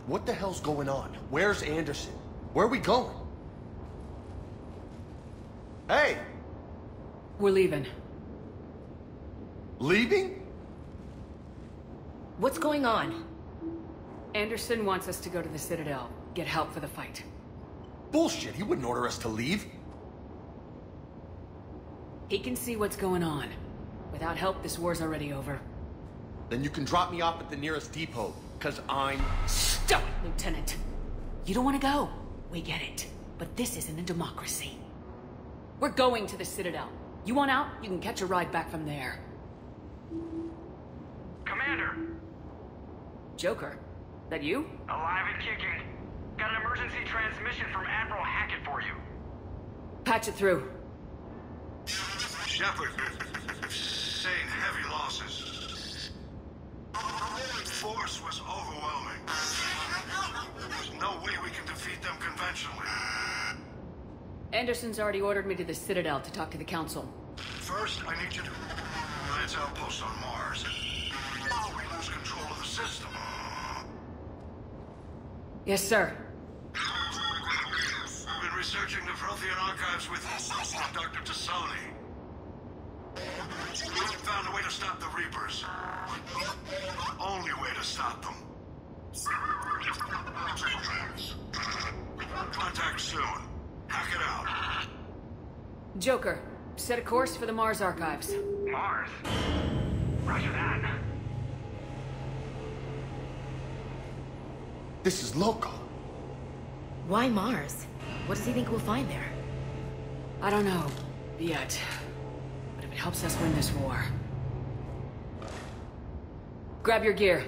What the hell's going on? Where's Anderson? Where are we going? Hey! We're leaving. Leaving? What's going on? Anderson wants us to go to the Citadel, get help for the fight. Bullshit, he wouldn't order us to leave. He can see what's going on. Without help, this war's already over. Then you can drop me off at the nearest depot, because I'm... Stop it, Lieutenant! You don't want to go. We get it. But this isn't a democracy. We're going to the Citadel. You want out? You can catch a ride back from there. Commander! Joker? That you? Alive and kicking. Got an emergency transmission from Admiral Hackett for you. Patch it through. Shepard, sustained heavy losses. The force was overwhelming. There's no way we can defeat them conventionally. Anderson's already ordered me to the Citadel to talk to the Council. First, I need you to lance outposts on Mars. We lose control of the system. Yes, sir. I've been researching the Prothean archives with Dr. Tassoni. We found a way to stop the Reapers. The only way to stop them. Contact soon. Hack it out. Joker, set a course for the Mars archives. Mars? Roger that. This is loco. Why Mars? What does he think we'll find there? I don't know, yet. But if it helps us win this war... Grab your gear.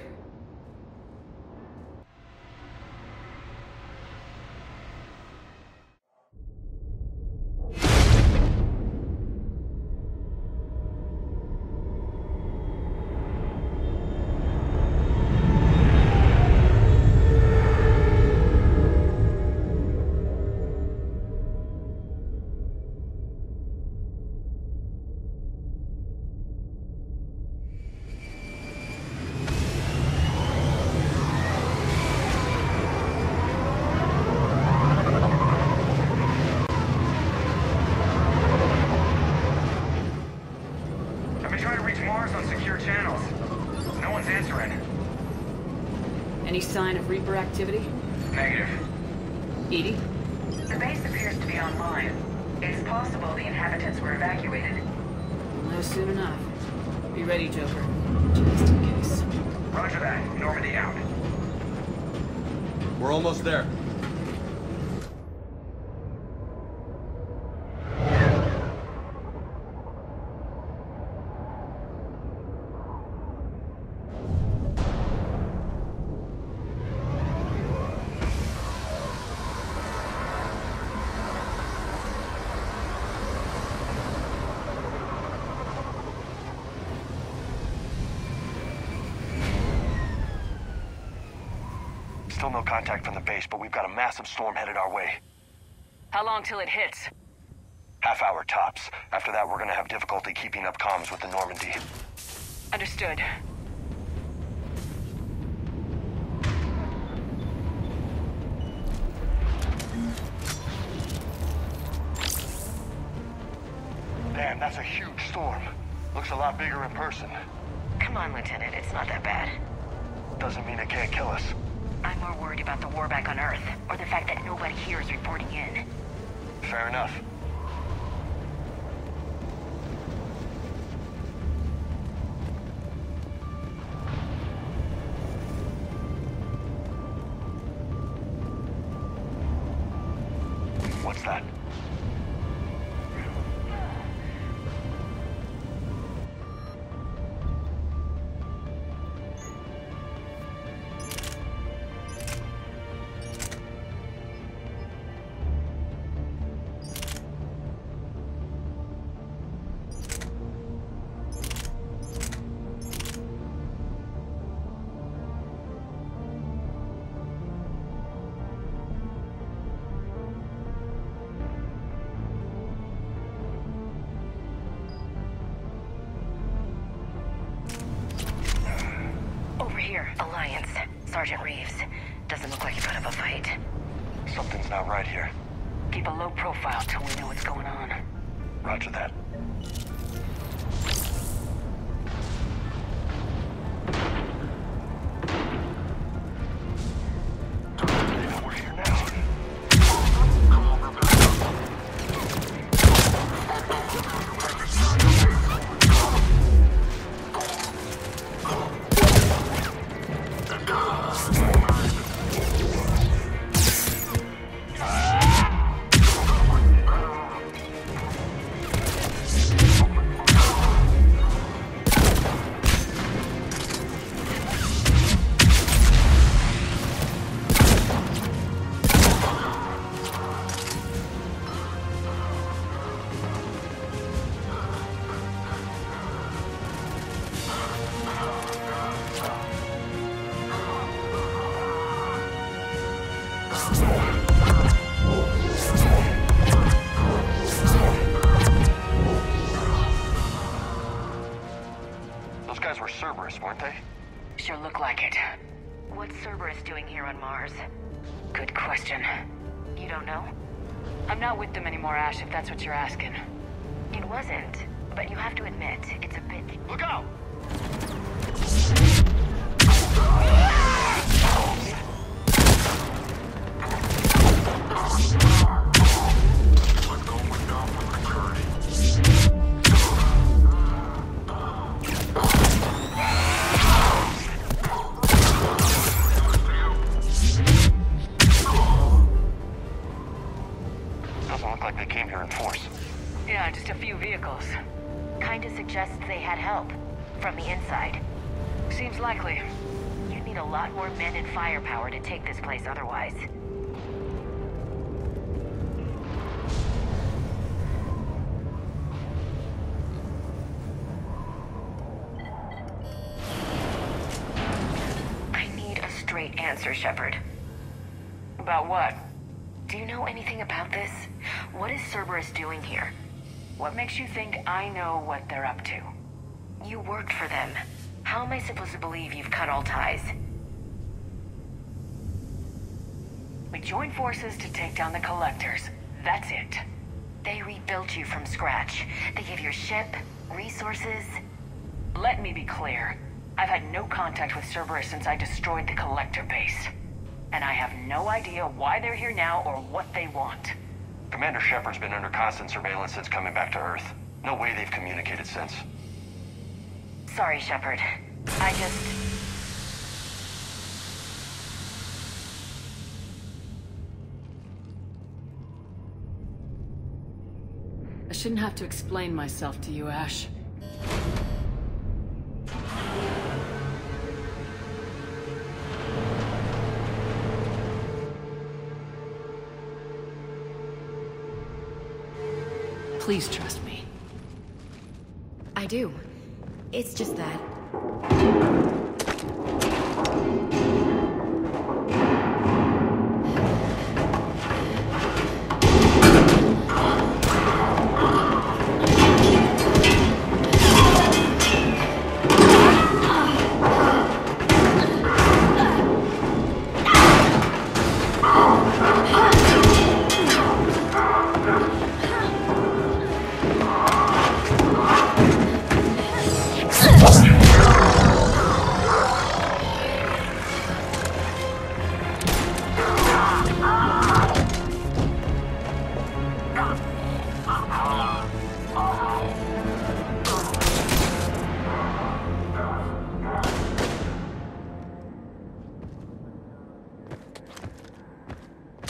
Any sign of Reaper activity? Negative. Edie? The base appears to be online. It's possible the inhabitants were evacuated. We'll know soon enough. Be ready, Joker. Just in case. Roger that. Normandy out. We're almost there. Still no contact from the base, but we've got a massive storm headed our way. How long till it hits? Half hour tops. After that, we're gonna have difficulty keeping up comms with the Normandy. Understood. Damn, that's a huge storm. Looks a lot bigger in person. Come on, Lieutenant, it's not that bad. Doesn't mean it can't kill us. I'm more worried about the war back on Earth, or the fact that nobody here is reporting in. Fair enough. What's that? Over here, Alliance. Sergeant Reeves. Doesn't look like you put up a fight. Something's not right here. Keep a low profile till we know what's going on. Roger that. We're here now. Those guys were Cerberus, weren't they? Sure look like it. What's Cerberus doing here on Mars? Good question. You don't know? I'm not with them anymore, Ash, if that's what you're asking. It wasn't, but you have to admit, it's a bit... Look out! Doesn't look like they came here in force. Yeah, just a few vehicles. Kinda suggests they had help. From the inside. Seems likely. You'd need a lot more men and firepower to take this place otherwise. I need a straight answer, Shepard. About what? Do you know anything about this? What is Cerberus doing here? What makes you think I know what they're up to? You worked for them. How am I supposed to believe you've cut all ties? We joined forces to take down the Collectors. That's it. They rebuilt you from scratch. They gave your ship, resources. Let me be clear. I've had no contact with Cerberus since I destroyed the Collector base. And I have no idea why they're here now or what they want. Commander Shepard's been under constant surveillance since coming back to Earth. No way they've communicated since. Sorry, Shepard. I just... I shouldn't have to explain myself to you, Ash. Please trust me. I do. It's just that.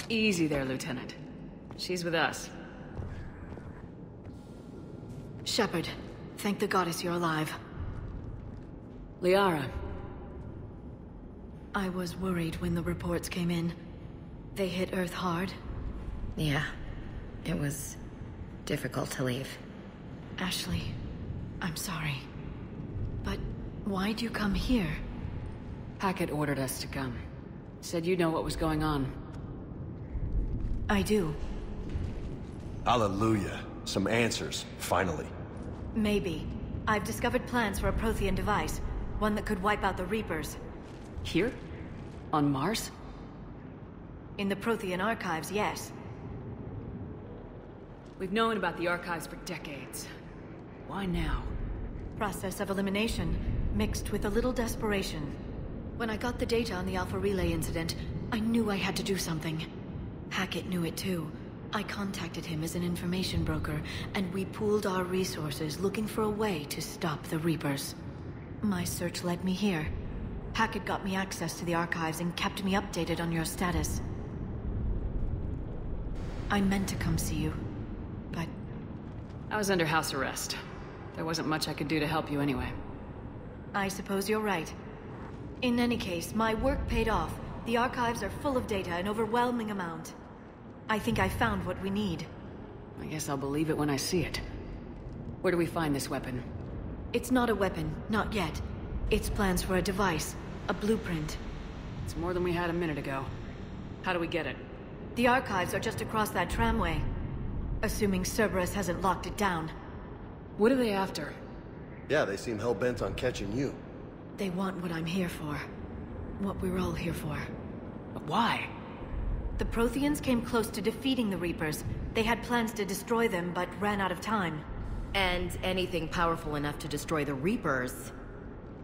Easy there, Lieutenant. She's with us. Shepard, thank the goddess you're alive. Liara. I was worried when the reports came in. They hit Earth hard. Yeah. It was difficult to leave. Ashley, I'm sorry. But why'd you come here? Hackett ordered us to come. Said you know what was going on. I do. Hallelujah. Some answers, finally. Maybe. I've discovered plans for a Prothean device. One that could wipe out the Reapers. Here? On Mars? In the Prothean archives, yes. We've known about the archives for decades. Why now? Process of elimination, mixed with a little desperation. When I got the data on the Alpha Relay incident, I knew I had to do something. Hackett knew it too. I contacted him as an information broker, and we pooled our resources looking for a way to stop the Reapers. My search led me here. Hackett got me access to the archives and kept me updated on your status. I meant to come see you, but... I was under house arrest. There wasn't much I could do to help you anyway. I suppose you're right. In any case, my work paid off. The archives are full of data, an overwhelming amount. I think I found what we need. I guess I'll believe it when I see it. Where do we find this weapon? It's not a weapon, not yet. It's plans for a device, a blueprint. It's more than we had a minute ago. How do we get it? The archives are just across that tramway. Assuming Cerberus hasn't locked it down. What are they after? Yeah, they seem hell-bent on catching you. They want what I'm here for. What we're all here for. But why? The Protheans came close to defeating the Reapers. They had plans to destroy them, but ran out of time. And anything powerful enough to destroy the Reapers.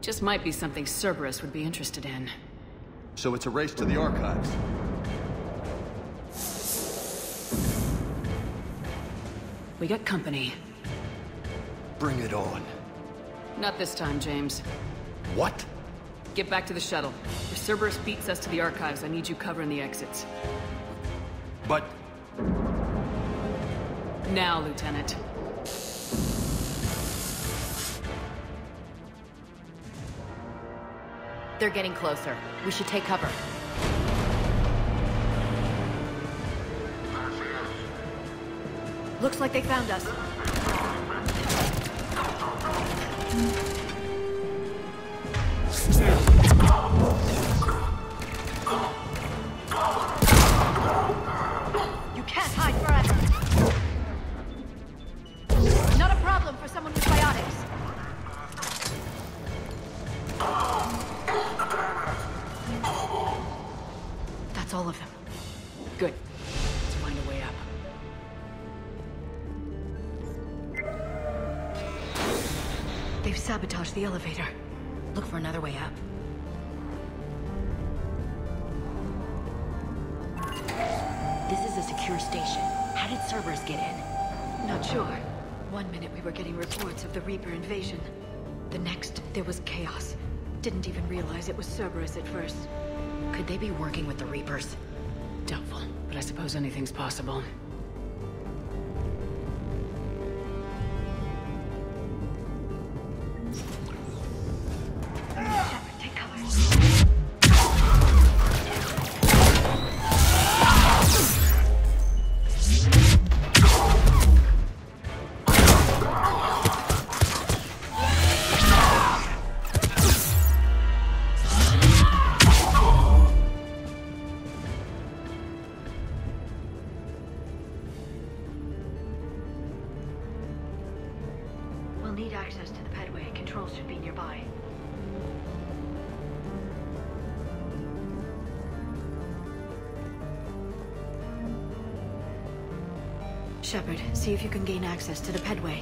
Just might be something Cerberus would be interested in. So it's a race to the archives. We got company. Bring it on. Not this time, James. What? Get back to the shuttle. If Cerberus beats us to the archives, I need you covering the exits. But... Now, Lieutenant. They're getting closer. We should take cover. Looks like they found us. You can't hide forever. Not a problem for someone with biotics. That's all of them. Good. Let's find a way up. They've sabotaged the elevator. Look for another way up. This is a secure station. How did Cerberus get in? Not sure. One minute we were getting reports of the Reaper invasion. The next, there was chaos. Didn't even realize it was Cerberus at first. Could they be working with the Reapers? Doubtful, but I suppose anything's possible. Take cover. We'll need access to the pedway. Controls should be nearby. Shepard, see if you can gain access to the pedway.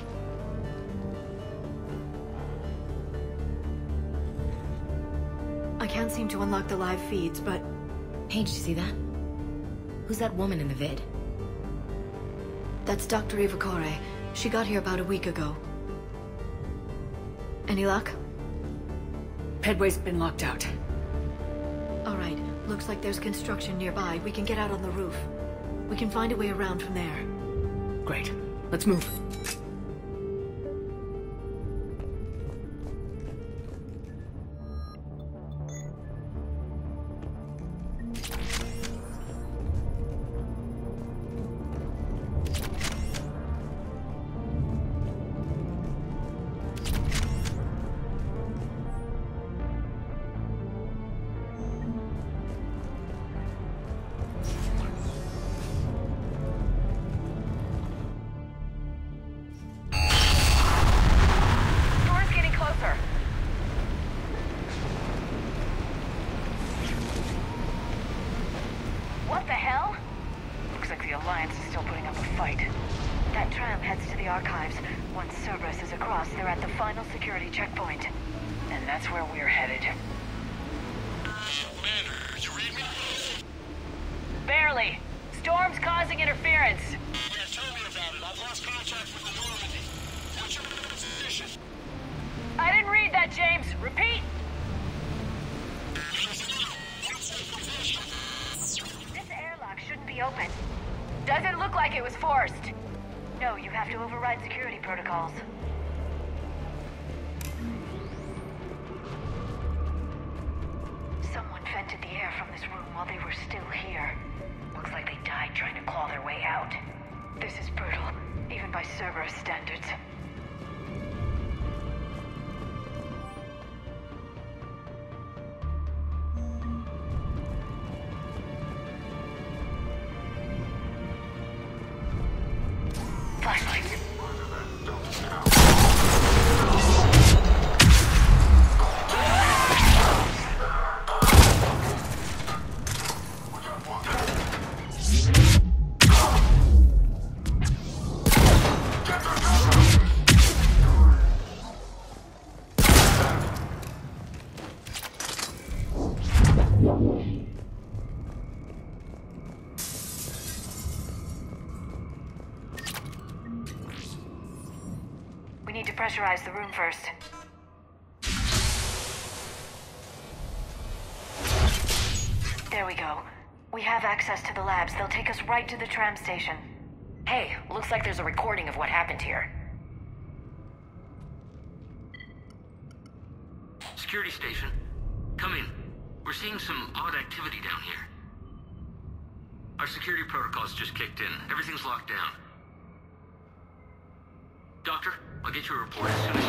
I can't seem to unlock the live feeds, but... Paige, you see that? Who's that woman in the vid? That's Dr. Ivakore. She got here about a week ago. Any luck? Pedway's been locked out. All right. Looks like there's construction nearby. We can get out on the roof. We can find a way around from there. Great. Let's move. Once Cerberus is across, they're at the final security checkpoint. And that's where we're headed. Commander, you read me? Barely. Storm's causing interference. Yeah, tell me about it. I've lost contact with the Normandy. What's your position? I didn't read that, James. Repeat. This airlock shouldn't be open. Doesn't look like it was forced. No, you have to override security protocols. Someone vented the air from this room while they were still here. Looks like they died trying to claw their way out. This is brutal, even by Cerberus standards. Flashlight. We need to pressurize the room first. There we go. We have access to the labs. They'll take us right to the tram station. Hey, looks like there's a recording of what happened here. Security station. Come in. We're seeing some odd activity down here. Our security protocols just kicked in. Everything's locked down. Doctor, I'll get you a report as soon as...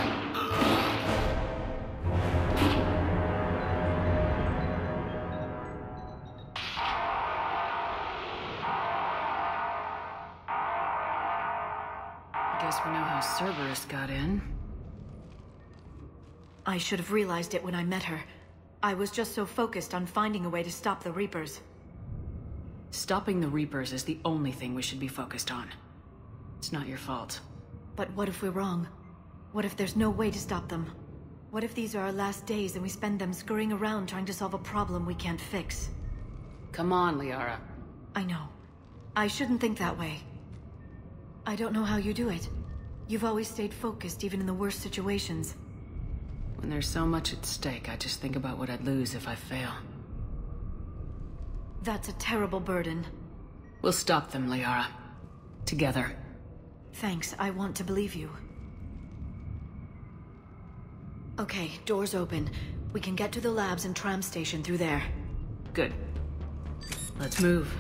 Guess we know how Cerberus got in. I should have realized it when I met her. I was just so focused on finding a way to stop the Reapers. Stopping the Reapers is the only thing we should be focused on. It's not your fault. But what if we're wrong? What if there's no way to stop them? What if these are our last days and we spend them scurrying around trying to solve a problem we can't fix? Come on, Liara. I know. I shouldn't think that way. I don't know how you do it. You've always stayed focused even in the worst situations. When there's so much at stake, I just think about what I'd lose if I fail. That's a terrible burden. We'll stop them, Liara. Together. Thanks, I want to believe you. Okay, doors open. We can get to the labs and tram station through there. Good. Let's move.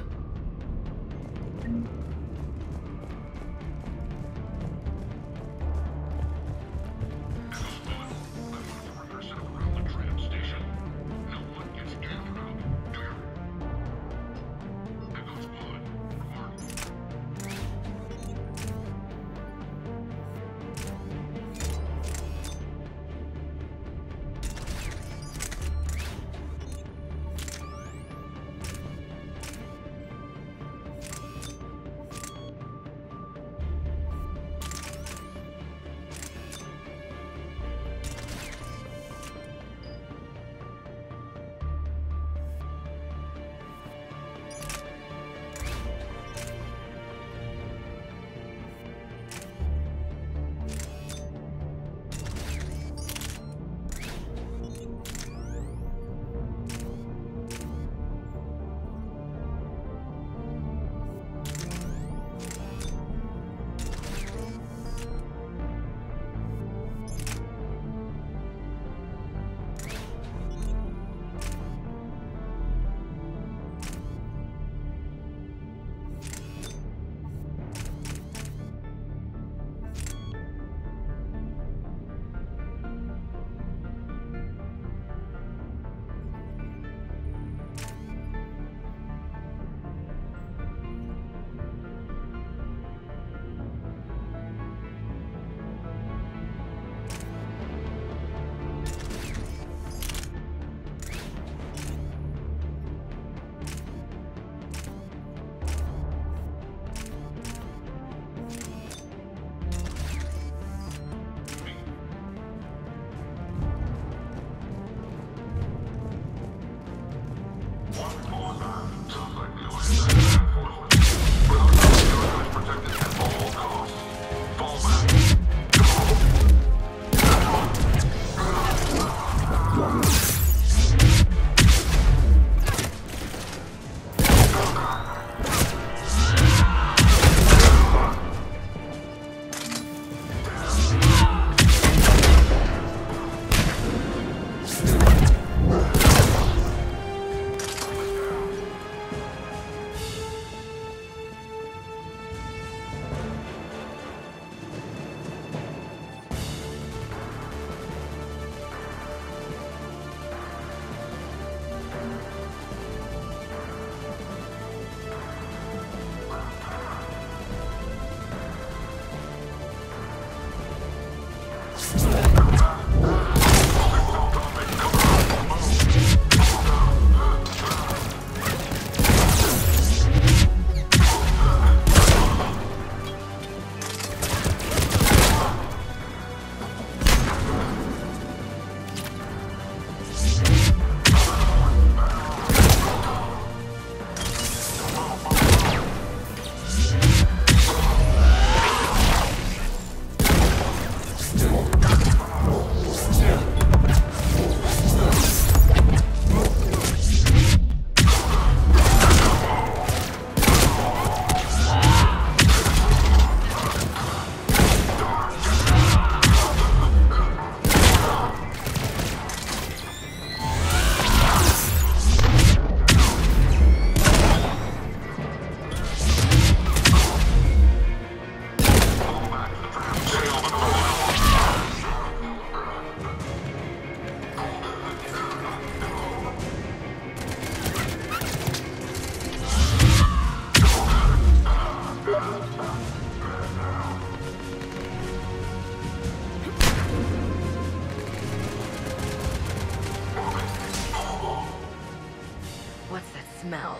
smell.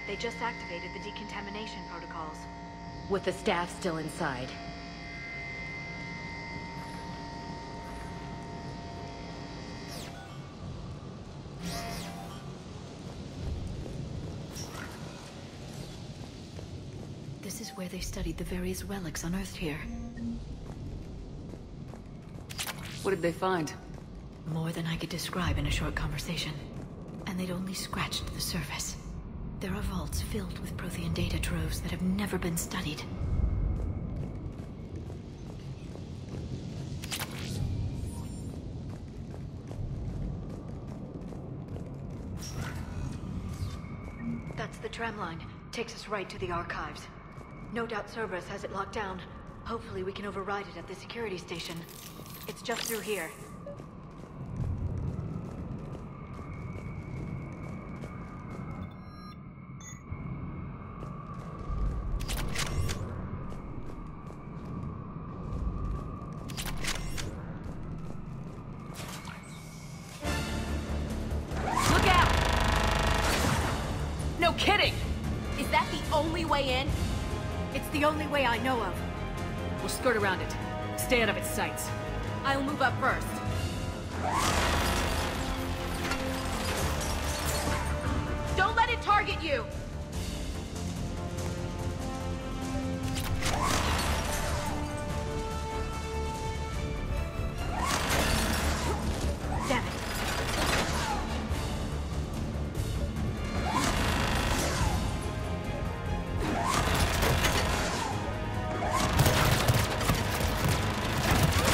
They just activated the decontamination protocols. With the staff still inside. This is where they studied the various relics unearthed here. What did they find? More than I could describe in a short conversation. And they'd only scratched the surface. There are vaults filled with Prothean data troves that have never been studied. That's the tram line. Takes us right to the archives. No doubt Cerberus has it locked down. Hopefully we can override it at the security station. It's just through here. Look out! No kidding! Is that the only way in? It's the only way I know of. We'll skirt around it. Stay out of its sights. I'll move up first. Don't let it target you! Damn it.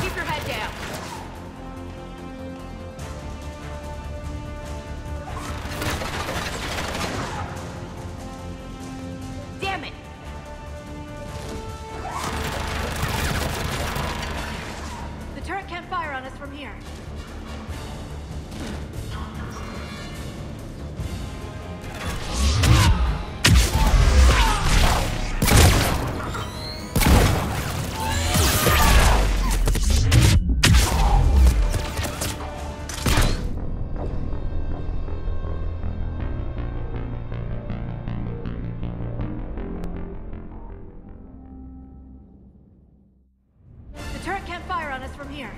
Keep your head down. Damn it! The turret can't fire on us from here. The turret can't fire on us from here.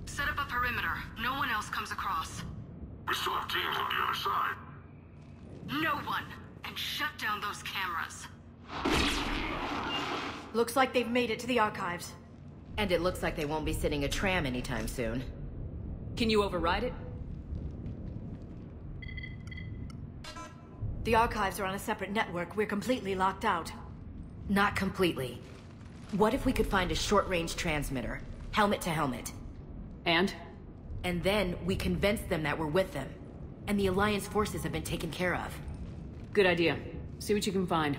Set up a perimeter. No one else comes across. We still have teams on the other side. No one! And shut down those cameras. Looks like they've made it to the archives. And it looks like they won't be sitting a tram anytime soon. Can you override it? The archives are on a separate network. We're completely locked out. Not completely. What if we could find a short-range transmitter? Helmet to helmet. And? And then we convince them that we're with them. And the Alliance forces have been taken care of. Good idea. See what you can find.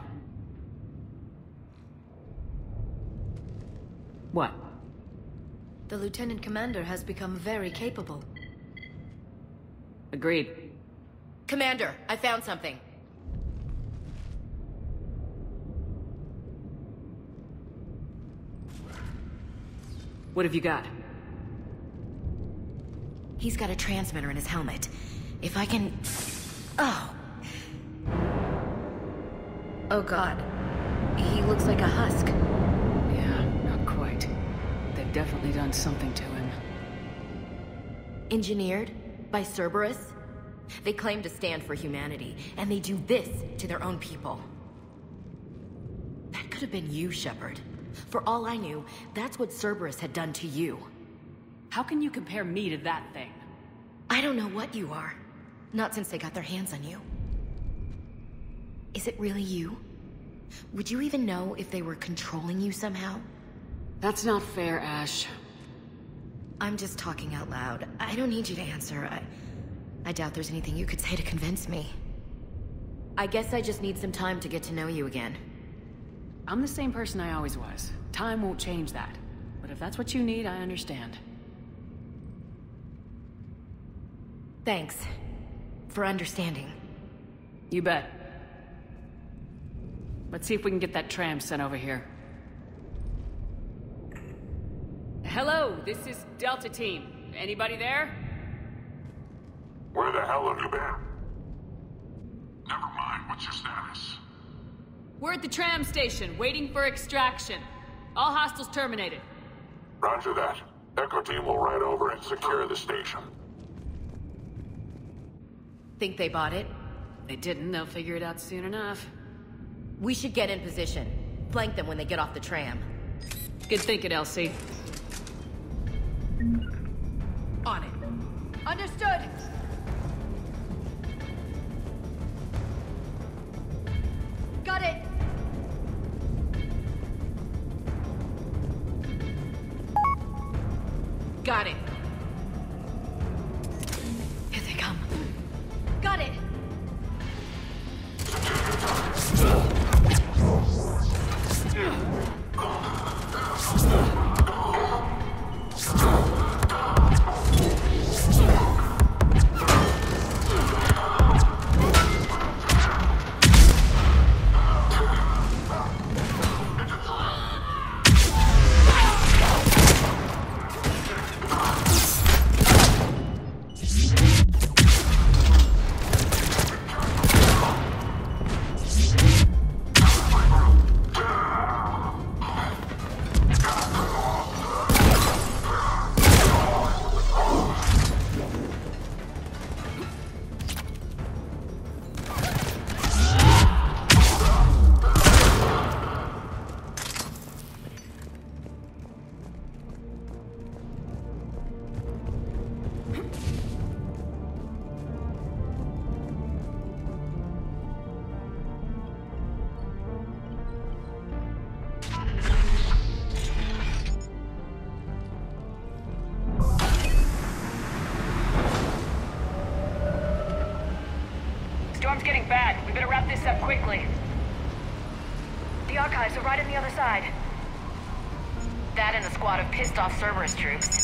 What? The Lieutenant Commander has become very capable. Agreed. Commander, I found something. What have you got? He's got a transmitter in his helmet. If I can... Oh. Oh god. He looks like a husk. Yeah, not quite. They've definitely done something to him. Engineered? By Cerberus? They claim to stand for humanity, and they do this to their own people. That could have been you, Shepard. For all I knew, that's what Cerberus had done to you. How can you compare me to that thing? I don't know what you are. Not since they got their hands on you. Is it really you? Would you even know if they were controlling you somehow? That's not fair, Ash. I'm just talking out loud. I don't need you to answer. I doubt there's anything you could say to convince me. I guess I just need some time to get to know you again. I'm the same person I always was. Time won't change that. But if that's what you need, I understand. Thanks. For understanding. You bet. Let's see if we can get that tram sent over here. Hello, this is Delta Team. Anybody there? Where the hell have you been? Never mind, what's your status? We're at the tram station, waiting for extraction. All hostiles terminated. Roger that. Echo Team will ride over and secure the station. Think they bought it? They didn't, they'll figure it out soon enough. We should get in position. Flank them when they get off the tram. Good thinking, Elsie. On it. Understood. Got it. Got it. Here they come. Got it. Storm's getting bad. We better wrap this up quickly. The archives are right on the other side. That and a squad of pissed-off Cerberus troops.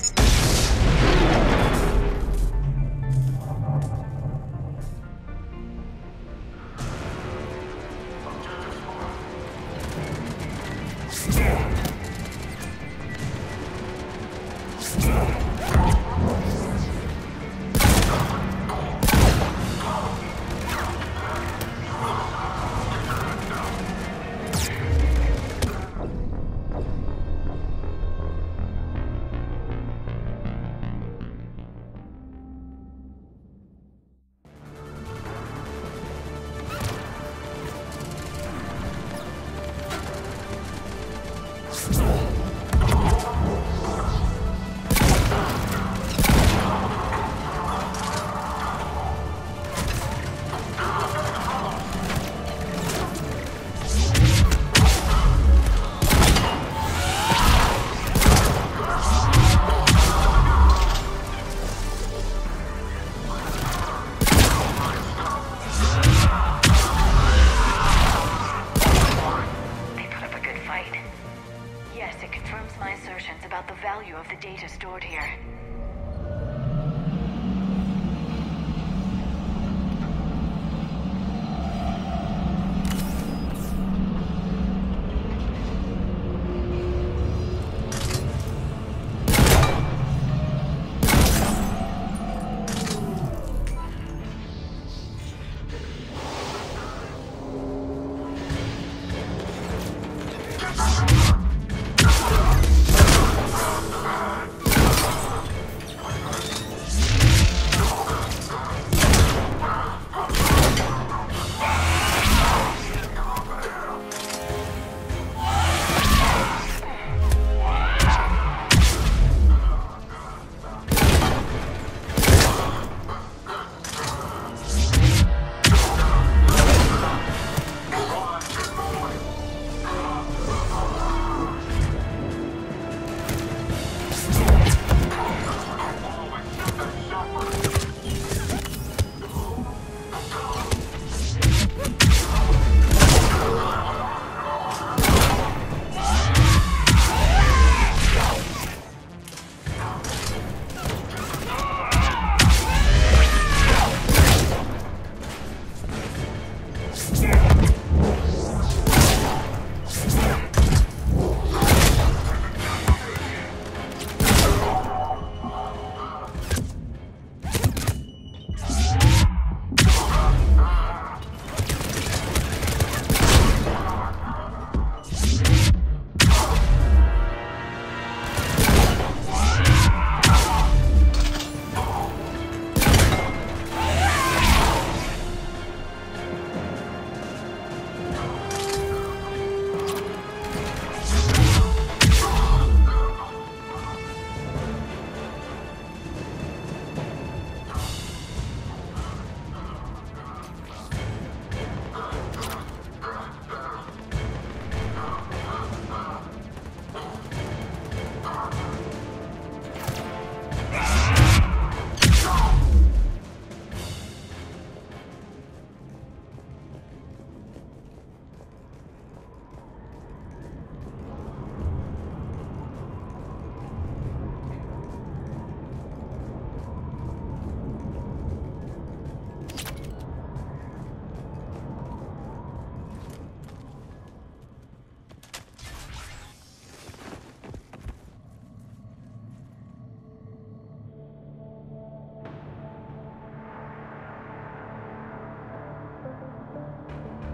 Of the data stored here.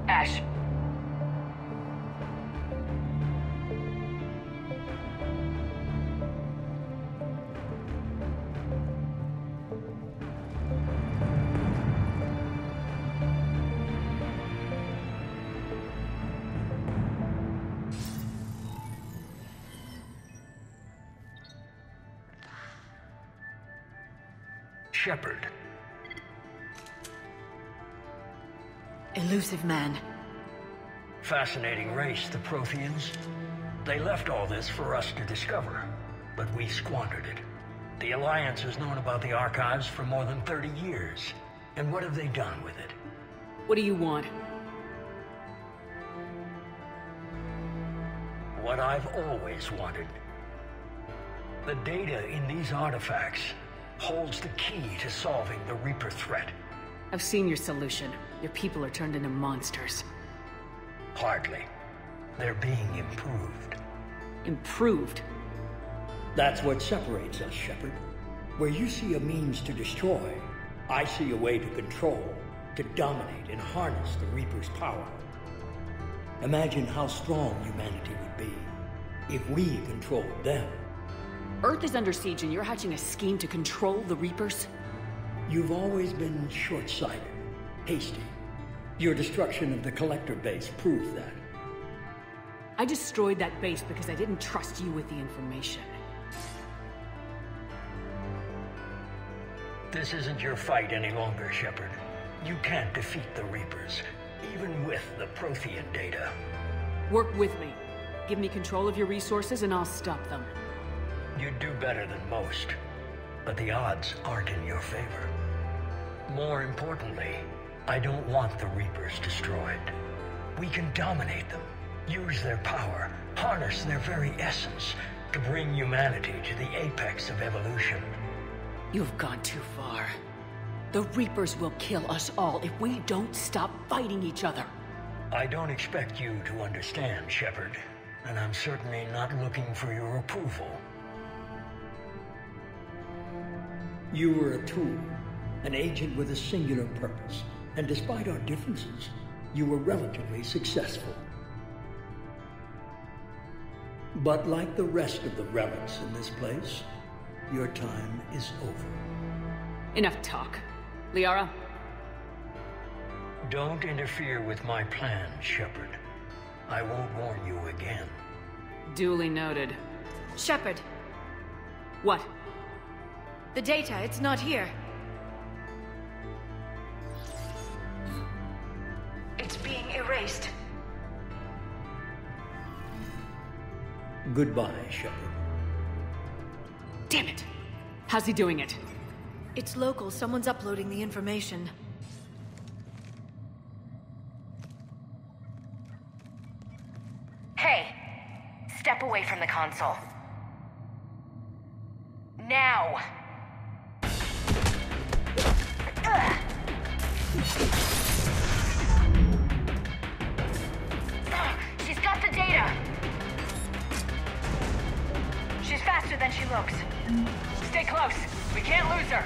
Ash. Shepard. Elusive man. Fascinating race, the Protheans. They left all this for us to discover, but we squandered it. The Alliance has known about the archives for more than 30 years. And what have they done with it? What do you want? What I've always wanted. The data in these artifacts holds the key to solving the Reaper threat. I've seen your solution. Your people are turned into monsters. Hardly. They're being improved. Improved? That's what separates us, Shepard. Where you see a means to destroy, I see a way to control, to dominate and harness the Reaper's power. Imagine how strong humanity would be if we controlled them. Earth is under siege and you're hatching a scheme to control the Reapers? You've always been short-sighted, hasty. Your destruction of the Collector base proved that. I destroyed that base because I didn't trust you with the information. This isn't your fight any longer, Shepard. You can't defeat the Reapers, even with the Prothean data. Work with me. Give me control of your resources and I'll stop them. You'd do better than most, but the odds aren't in your favor. More importantly, I don't want the Reapers destroyed. We can dominate them, use their power, harness their very essence to bring humanity to the apex of evolution. You've gone too far. The Reapers will kill us all if we don't stop fighting each other. I don't expect you to understand, Shepard, and I'm certainly not looking for your approval. You were a tool, an agent with a singular purpose, and despite our differences, you were relatively successful. But like the rest of the relics in this place, your time is over. Enough talk. Liara? Don't interfere with my plan, Shepard. I won't warn you again. Duly noted. Shepard. What? The data, it's not here. It's being erased. Goodbye, Shepard. Damn it! How's he doing it? It's local. Someone's uploading the information. Hey! Step away from the console. Now! She's got the data! She's faster than she looks. Stay close. We can't lose her.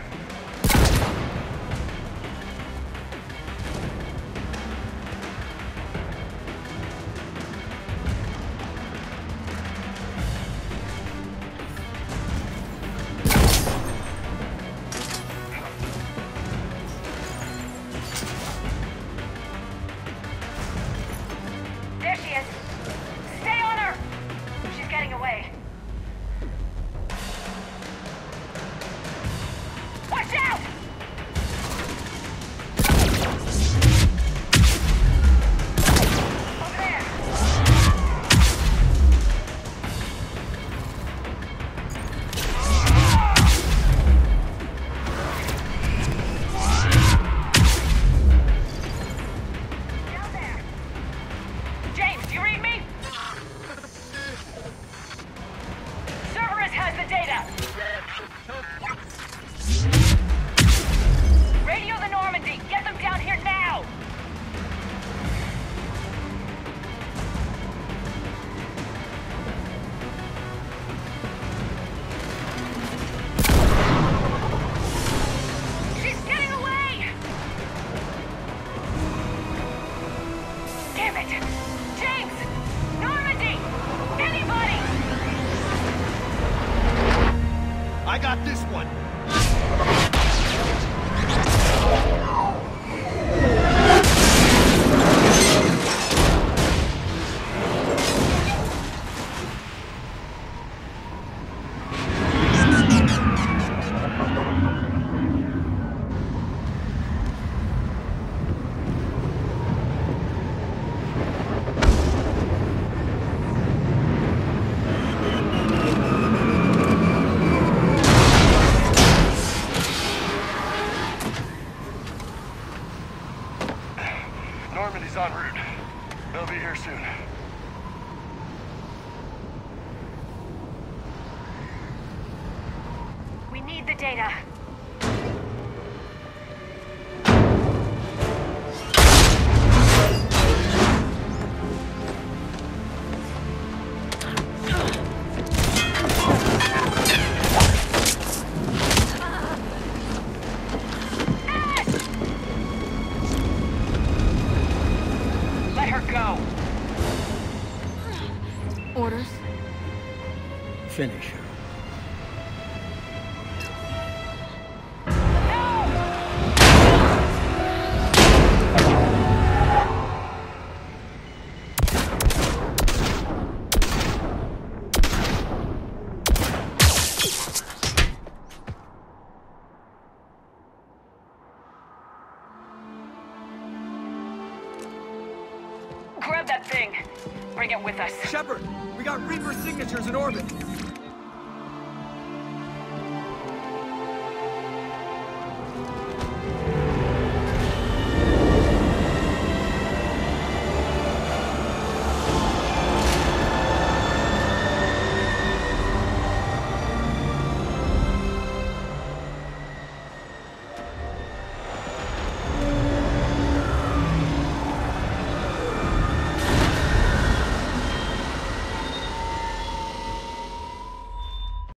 en route. They'll be here soon. We need the data. Orders? Finish her. Grab that thing. Bring it with us. Shepard, we got Reaper signatures in orbit.